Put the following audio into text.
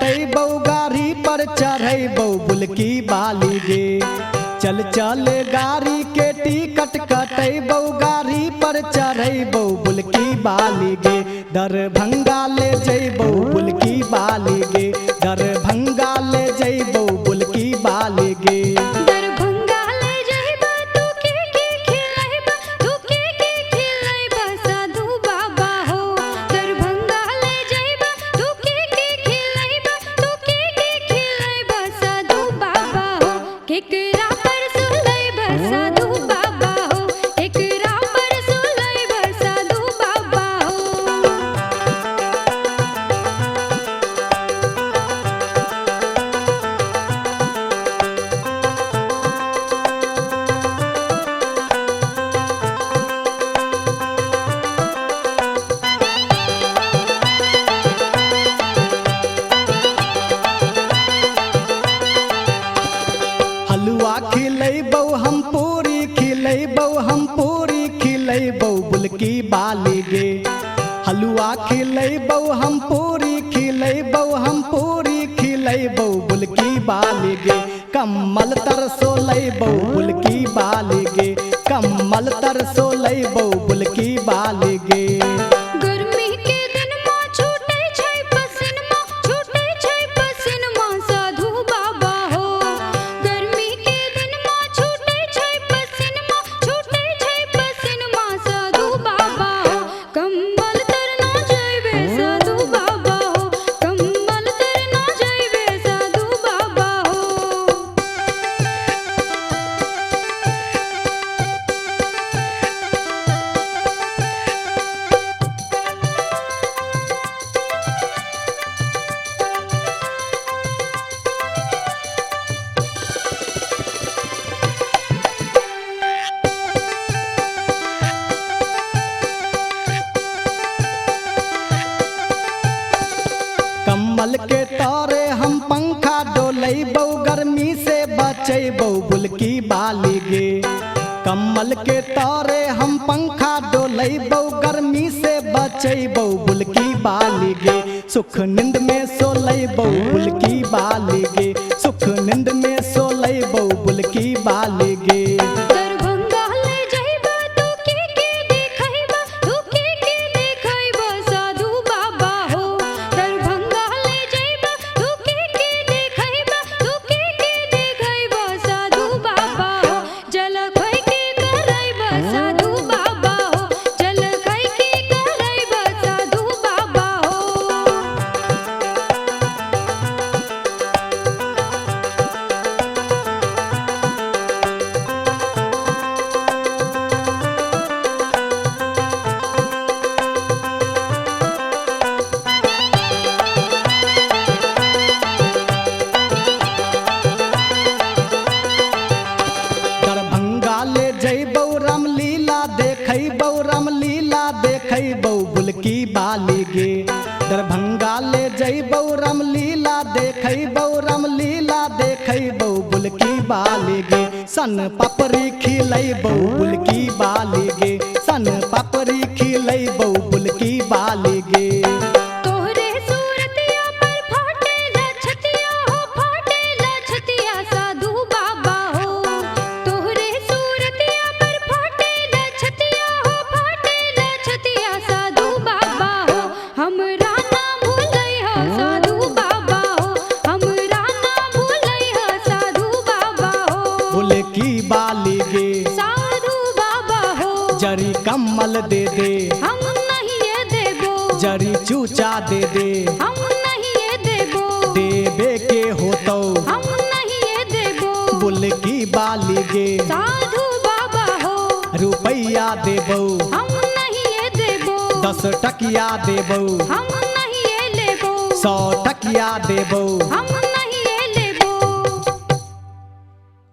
खिलैबौ गाड़ी पर चढ़ैबौ बुलकी बाली गे। चल चल गाड़ी के टिकट कटैबौ गाड़ी पर चढ़ैबौ बुलकी बाली गे। दरभंगा ले जैबौ बुलकी बाली गे, दरभंगा ले जैबौ बुलकी बाली गे। दरभंगा ले जइबा तू के खिलैबा, तू के खिलैबा साधु बाबा हो। दरभंगा ले जइबा तू के खिलैबा, तू के खिलैबा साधु बाबा हो। केकरा पर सुलैबा साधु बाबा हो, केकरा पर सुलैबा साधु बाबा हो। हलुआ खिलैबौ हम पूरी खिलैबौ हम पूरी खिलैबौ बुलकी बाली गे। हलुआ खिलैबौ हम पूरी खिलैबौ हम पूरी खिलैबौ बुलकी बाली गे। कम्मल तरसो लैबौ बुलकी बाली गे, कम्मल तरसो लैबौ बुलकी बाली गे। गर्मी के दिन मां छूटे छै पसीनमा, छूटे छै पसीनमा साधु बाबा हो। गर्मी के दिन मां छूटे छै पसीनमा, छूटे छै पसीनमा साधु बाबा हो। कम्बल तरना जइबे साधु बाबा हो, कम्बल तरना जइबे साधु बाबा हो। कम्बल के तारे हम पंखा डोलैबौ गर्मी से बचैबौ बुलकी बाली गे। कम्बल के तारे हम पंखा डोलैबौ गर्मी से बचैबौ बुलकी बाली गे। सुख नींद में सोलैबौ बुलकी बाली गे, सुख नींद में सोलैबौ बुलकी बाली गे। दरभंगा ले जइबा तू के देखैबा, तू के देखैबा साधु बाबा हो। दरभंगा ले जइबा तू के देखैबा, तू के देखैबा साधु बाबा हो। जलखै के करैबा साधु बाबा हो, जलखै के करैबा साधु बाबा हो। दरभंगा ले जइबौ रामलीला देखैबौ रामलीला देखैबौ बुलकी बाली गे। दरभंगा ले जइबौ रामलीला देखैबौ रामलीला देखैबौ बुलकी बाली गे। सन पपरी खिलैबौ बुलकी बाली गे, सन पपरी खिलैबौ बुलकी बाली गे। तोहरे सूरतिया पर फाटेला छतिया हो, फाटेला छतिया साधु बाबा हो। तोहरे सूरतिया पर फाटेला छतिया हो, फाटेला छतिया साधु बाबा हो। हमरा ना भूलैहा साधु बाबा हो, हमरा ना भूलैहा साधु बाबा हो। बुलकी बाली गे साधु बाबा हो। जरी कम्मल दे दे, हम नहीं देबो, जरी चूचा दे दे, हम नहीं देबो, देबे के होतौ हम नहीं देबो। बुलकी बाली गे। साधु बाबा हो। रुपैया देबौ हम नहीं देबो, 10 टकिया देबौ, हम नहीं लेबो। 100 टकिया देबौ, हम